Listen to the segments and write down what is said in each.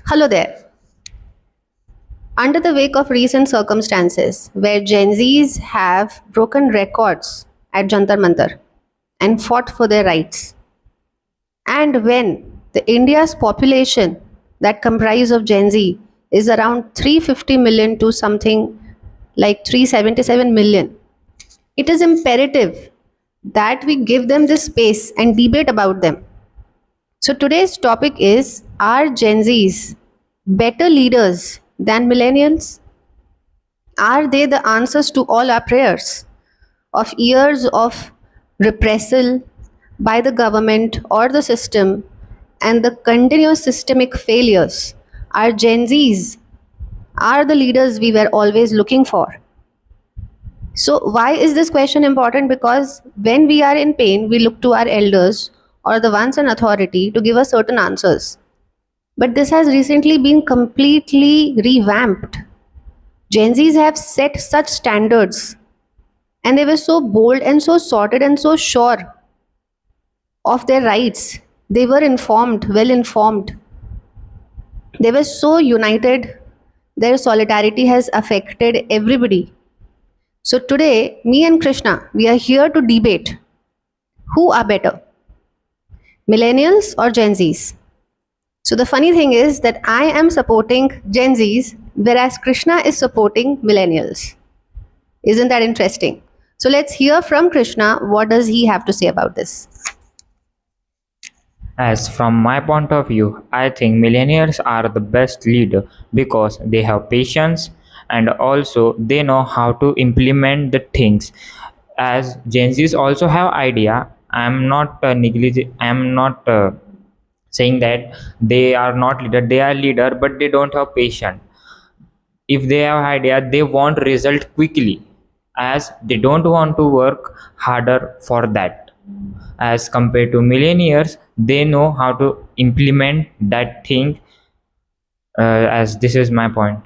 Hello there. Under the wake of recent circumstances where Gen Zs have broken records at Jantar Mantar and fought for their rights, and when the India's population that comprise of Gen Z is around 350 million to something like 377 million, it is imperative that we give them this space and debate about them. So today's topic is, are Gen Zs better leaders than millennials? Are they the answers to all our prayers of years of repressal by the government or the system and the continuous systemic failures? Our Gen Zs are the leaders we were always looking for. So, why is this question important? Because when we are in pain, we look to our elders or the ones in authority to give us certain answers. But this has recently been completely revamped. Gen Zs have set such standards and they were so bold and so sorted and so sure of their rights. They were informed, well informed. They were so united. Their solidarity has affected everybody. So today, me and Krishna, we are here to debate who are better, millennials or Gen Zs. So the funny thing is that I am supporting Gen Zs, whereas Krishna is supporting millennials. Isn't that interesting? So let's hear from Krishna. What does he have to say about this? As from my point of view, I think millennials are the best leader because they have patience and also they know how to implement the things. As Gen Zs also have idea, I am not saying that they are not leader. They are leader, but they don't have patience. If they have idea, they want result quickly, as they don't want to work harder for that. As compared to millennials, they know how to implement that thing. As this is my point.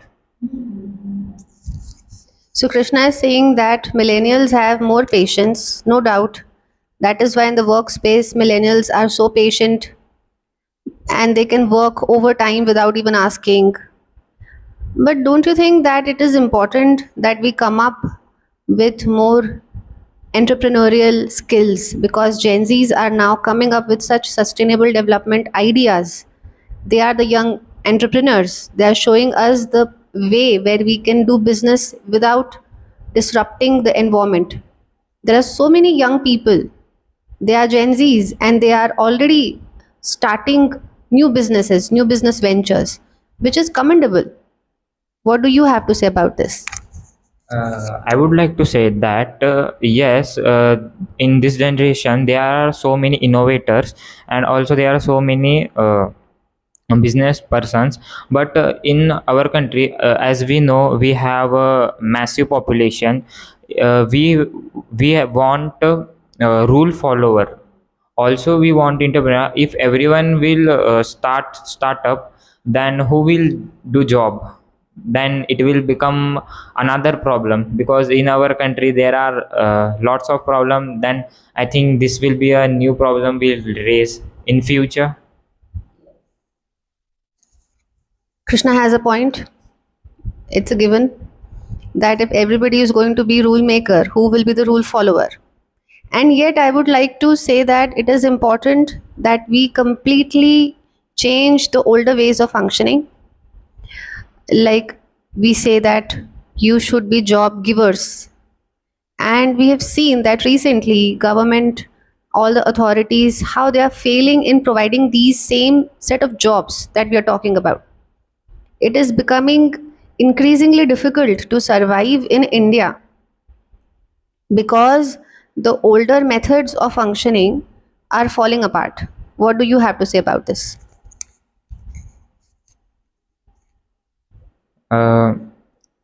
So Krishna is saying that millennials have more patience, no doubt. That is why in the workspace, millennials are so patient and they can work overtime without even asking. But don't you think that it is important that we come up with more entrepreneurial skills, because Gen Zs are now coming up with such sustainable development ideas? They are the young entrepreneurs. They are showing us the way where we can do business without disrupting the environment. There are so many young people. They are Gen Zs and they are already starting new businesses, new business ventures, which is commendable. What do you have to say about this? I would like to say that yes, in this generation there are so many innovators and also there are so many business persons. But in our country, as we know, we have a massive population. We want rule follower. Also, we want entrepreneur. If everyone will start up, then who will do job? Then it will become another problem, because in our country there are lots of problem. Then I think this will be a new problem we'll raise in future. Krishna has a point. It's a given that if everybody is going to be rule maker, who will be the rule follower? And yet, I would like to say that it is important that we completely change the older ways of functioning. Like we say that you should be job givers, and we have seen that recently government, all the authorities, how they are failing in providing these same set of jobs that we are talking about. It is becoming increasingly difficult to survive in India because the older methods of functioning are falling apart. What do you have to say about this? uh,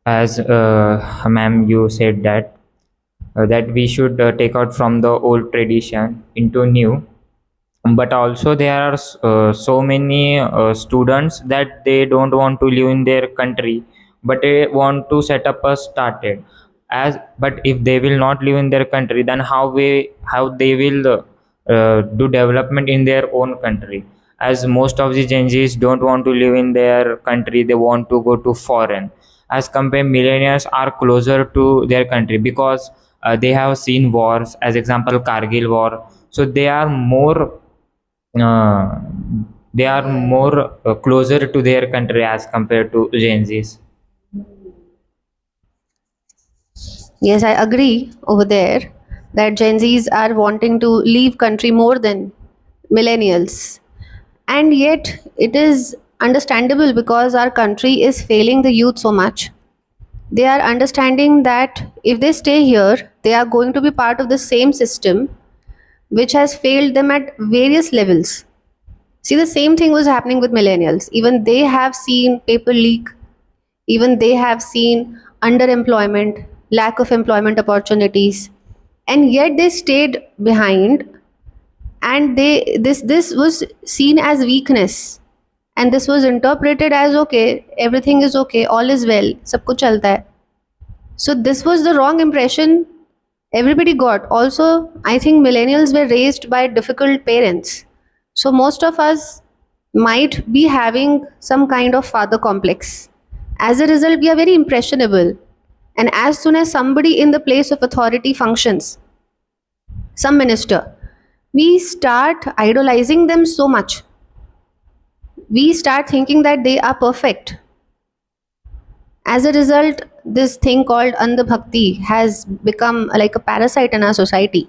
as ma'am, you said that that we should take out from the old tradition into new. But also there are so many students that they don't want to live in their country, but they want to set up a started. As but if they will not live in their country, then how they will do development in their own country? as most of the Gen Zs don't want to live in their country, they want to go to foreign. As compared, millennials are closer to their country because they have seen wars, as example Kargil war. So uh, they are more closer to their country as compared to Gen Zs. Yes, I agree over there that Gen Zs are wanting to leave country more than millennials. And yet it is understandable because our country is failing the youth so much. They are understanding that if they stay here, they are going to be part of the same system which has failed them at various levels. See, the same thing was happening with millennials. Even they have seen paper leak, even they have seen underemployment, lack of employment opportunities, and yet they stayed behind, and this was seen as weakness, and this was interpreted as okay, everything is okay, all is well, sab kuch chalta hai. So this was the wrong impression everybody got. Also, I think millennials were raised by difficult parents, so most of us might be having some kind of father complex. As a result, we are very impressionable, and as soon as somebody in the place of authority functions, some minister, we start idolizing them so much. We start thinking that they are perfect. As a result, this thing called andhabhakti has become like a parasite in our society.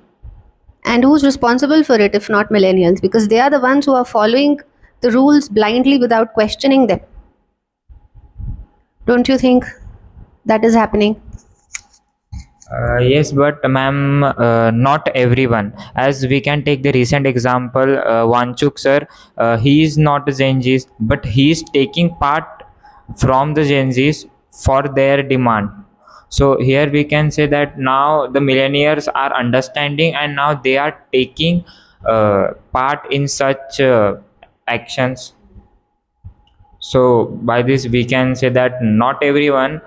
And who's responsible for it if not millennials? Because they are the ones who are following the rules blindly without questioning them. Don't you think that is happening? Yes, but ma'am, not everyone. As we can take the recent example, Wanchuk sir, he is not a Gen Zs, but he is taking part from the Gen Zs for their demand. So here we can say that now the millennials are understanding and now they are taking part in such actions. So by this we can say that not everyone,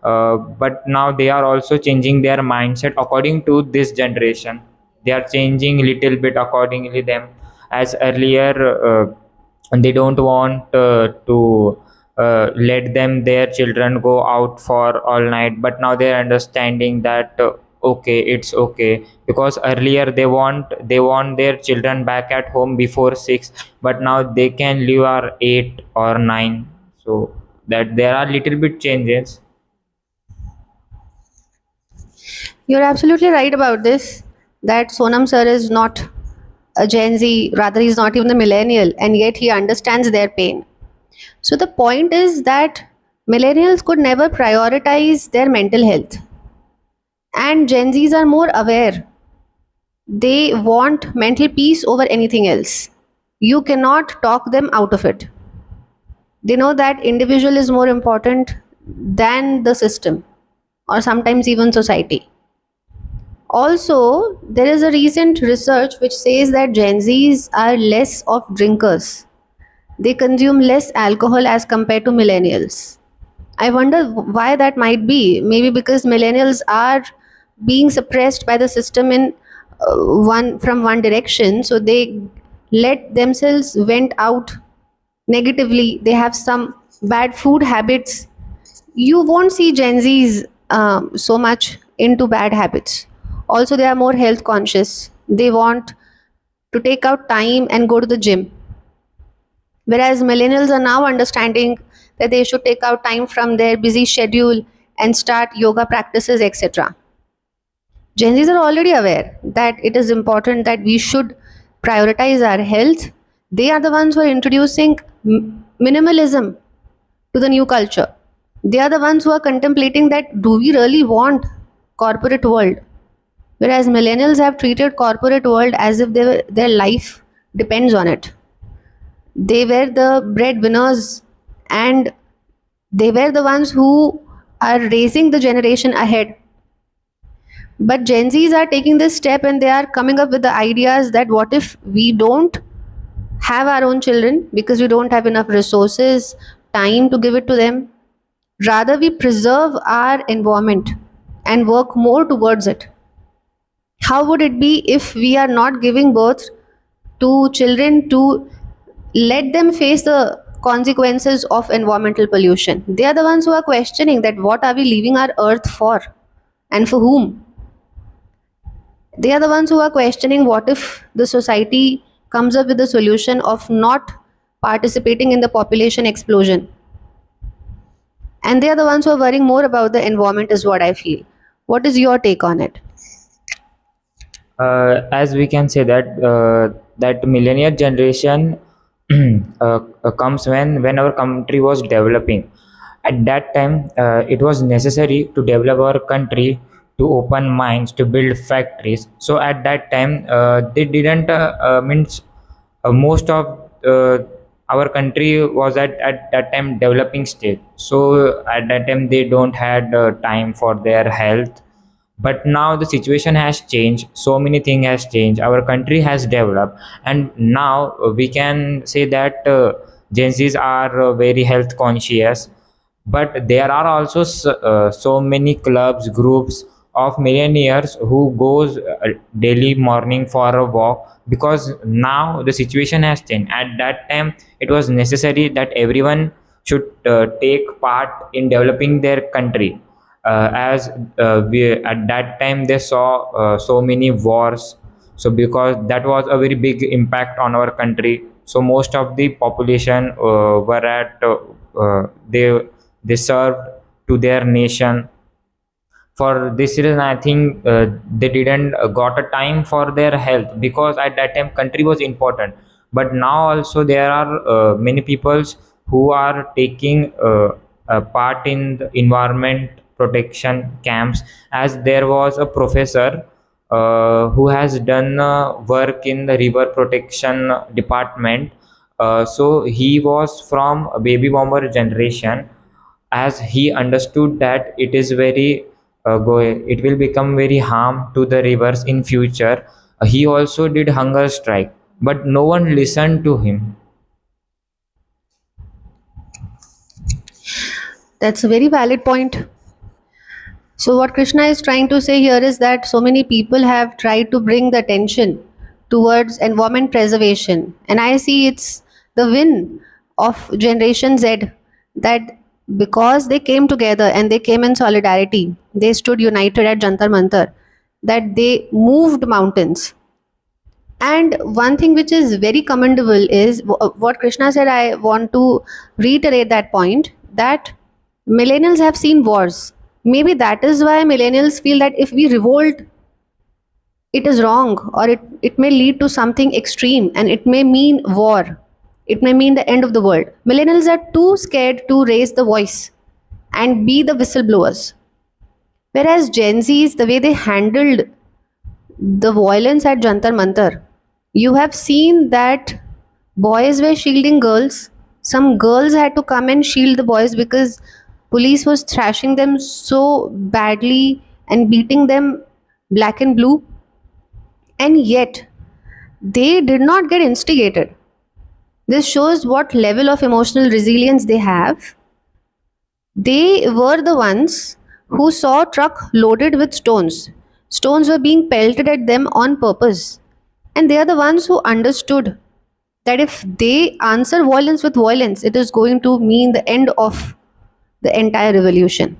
but now they are also changing their mindset according to this generation. They are changing little bit accordingly them. As earlier, they don't want to let them their children go out for all night, but now they are understanding that okay, it's okay, because earlier they want their children back at home before 6, but now they can leave at 8 or 9. So that there are little bit changes. You're absolutely right about this. That Sonam sir is not a Gen Z, rather, he's not even a millennial, and yet he understands their pain. So the point is that millennials could never prioritize their mental health, and Gen Zs are more aware. They want mental peace over anything else. You cannot talk them out of it. They know that individual is more important than the system, or sometimes even society. Also, there is a recent research which says that Gen Zs are less of drinkers. They consume less alcohol as compared to millennials. I wonder why that might be. Maybe because millennials are being suppressed by the system in one from one direction, so they let themselves vent out negatively. They have some bad food habits. You won't see Gen Zs so much into bad habits. Also, they are more health conscious. They want to take out time and go to the gym. Whereas millennials are now understanding that they should take out time from their busy schedule and start yoga practices, etc. Gen Zs are already aware that it is important that we should prioritize our health. They are the ones who are introducing minimalism to the new culture. They are the ones who are contemplating that do we really want corporate world? Whereas millennials have treated corporate world as if their life depends on it. They were the breadwinners, and they were the ones who are raising the generation ahead. But Gen Zs are taking this step and they are coming up with the ideas that what if we don't have our own children because we don't have enough resources, time to give it to them. Rather, we preserve our environment and work more towards it. How would it be if we are not giving birth to children to let them face the consequences of environmental pollution. They are the ones who are questioning that what are we leaving our earth for and for whom. They are the ones who are questioning what if the society comes up with the solution of not participating in the population explosion. And they are the ones who are worrying more about the environment, is what I feel. What is your take on it? As we can say that that millennial generation comes when our country was developing. At that time, it was necessary to develop our country, to open mines, to build factories. So at that time, they didn't means most of our country was at that time developing state. So at that time they don't had time for their health. But now the situation has changed, so many things has changed, our country has developed, and now we can say that Gen Z's are very health conscious. But there are also so many clubs, groups of millionaires who goes daily morning for a walk, because now the situation has changed. At that time it was necessary that everyone should take part in developing their country. As we at that time they saw so many wars. So because that was a very big impact on our country, so most of the population were at they served to their nation. For this reason I think they didn't got a time for their health, because at that time country was important. But now also there are many peoples who are taking a part in the environment protection camps. As there was a professor who has done work in the river protection department. So he was from a baby boomer generation. As he understood that it is very it will become very harm to the rivers in future, he also did hunger strike, but no one listened to him. That's a very valid point. So, what Krishna is trying to say here is that so many people have tried to bring the attention towards environment preservation. And I see it's the win of Generation Z, that because they came together and they came in solidarity, they stood united at Jantar Mantar, that they moved mountains. And one thing which is very commendable is what Krishna said. I want to reiterate that point, that millennials have seen wars. Maybe that is why millennials feel that if we revolt, it is wrong, or it may lead to something extreme and it may mean war. It may mean the end of the world. Millennials are too scared to raise the voice and be the whistleblowers. Whereas Gen Zs, the way they handled the violence at Jantar Mantar, you have seen that boys were shielding girls. Some girls had to come and shield the boys because police was thrashing them so badly and beating them black and blue. And yet, they did not get instigated. This shows what level of emotional resilience they have. They were the ones who saw a truck loaded with stones. Stones were being pelted at them on purpose. And they are the ones who understood that if they answer violence with violence, it is going to mean the end of the entire revolution.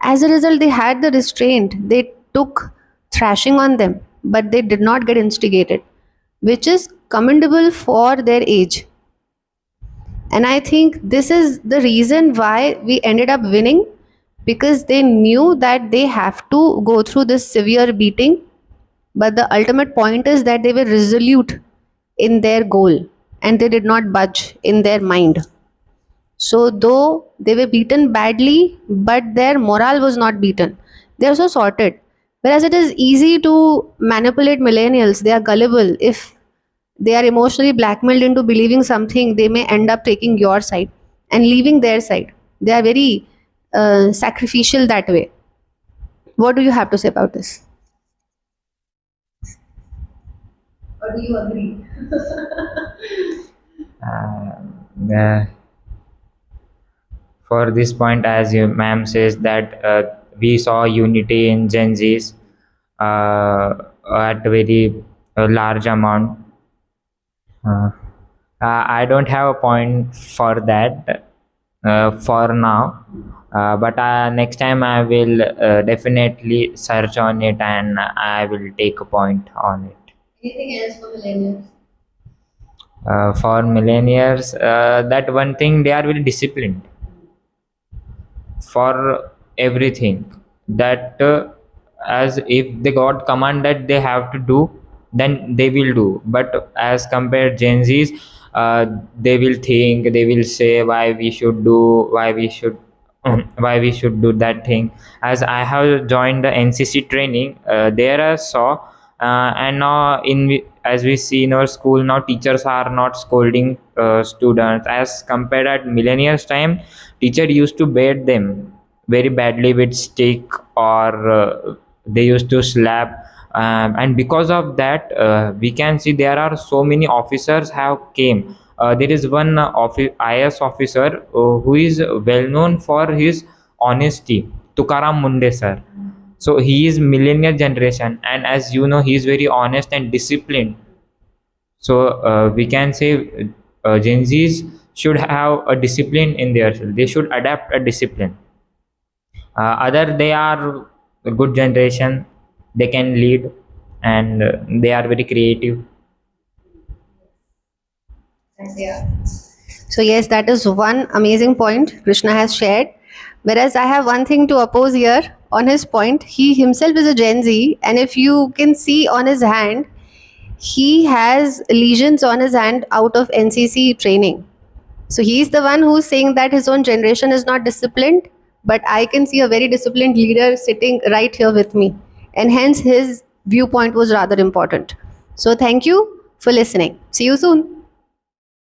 As a result, they had the restraint. They took thrashing on them, but they did not get instigated, which is commendable for their age. And I think this is the reason why we ended up winning, because they knew that they have to go through this severe beating. But the ultimate point is that they were resolute in their goal and they did not budge in their mind. So, though they were beaten badly, but their morale was not beaten. They are so sorted. Whereas it is easy to manipulate millennials, they are gullible. If they are emotionally blackmailed into believing something, they may end up taking your side and leaving their side. They are very sacrificial that way. What do you have to say about this? Or do you agree? Uh, for this point, as you ma'am says that we saw unity in Gen Z's at a very large amount. uh, I don't have a point for that for now, but next time I will definitely search on it and I will take a point on it. Anything else for millennials? For millennials, that one thing, they are very disciplined for everything, that as if they got command that they have to do, then they will do. But as compared Gen Z's, they will think, they will say why we should do, why we should why we should do that thing. As I have joined the NCC training, there I saw, and now as we see in our school now, teachers are not scolding students. As compared at millennials time, teacher used to beat them very badly with stick, or they used to slap, and because of that, we can see there are so many officers have came. There is one IS officer who is well known for his honesty, Tukaram Munde sir. So he is millennial generation, and as you know, he is very honest and disciplined. So we can say Gen Zs should have a discipline in their self. They should adapt a discipline. Other, they are a good generation. They can lead, and they are very creative. Yeah. So yes, that is one amazing point Krishna has shared. Whereas I have one thing to oppose here on his point. He himself is a Gen Z, and if you can see on his hand, he has lesions on his hand out of NCC training. So he's the one who's saying that his own generation is not disciplined, but I can see a very disciplined leader sitting right here with me. And hence his viewpoint was rather important. So thank you for listening. See you soon.